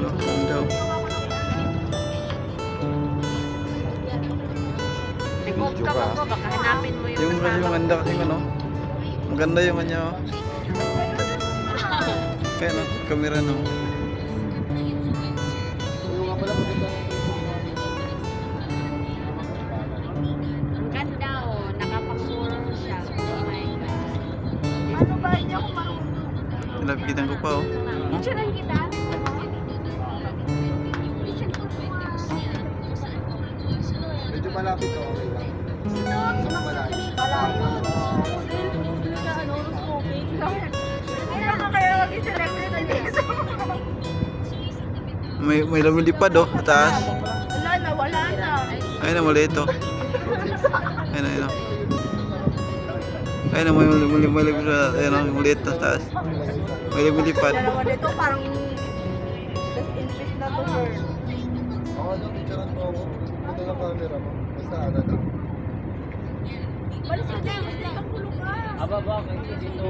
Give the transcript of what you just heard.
Oh, ganda. Remote ka ba ko? Baka hanapin mo yung Yung kasi kasama. maganda kasi ano. Maganda yung kanya. Oh. Kaya no, camera no. Ang ganda oh. Nakapang-mirror siya. Oh my God. Ano ba? Hindi ako marunong. Lapitan ko pa oh. Picture lang kita. Medyo malapit to, okay lang. Malapit. May lumilipad oh, sa taas. Wala na, wala na. Ayun na, maliit oh. Ayun na, ayun na. Ayun na, may lumilipad sa, ayun na, maliit sa taas. May lumilipad. Dalawa nito parang best interest na to her. Ako lang, picturean mo ako. Ito yung camera mo. Basta ano lang. Balis ka dyan, basta ang kulo ka. Aba ba, dito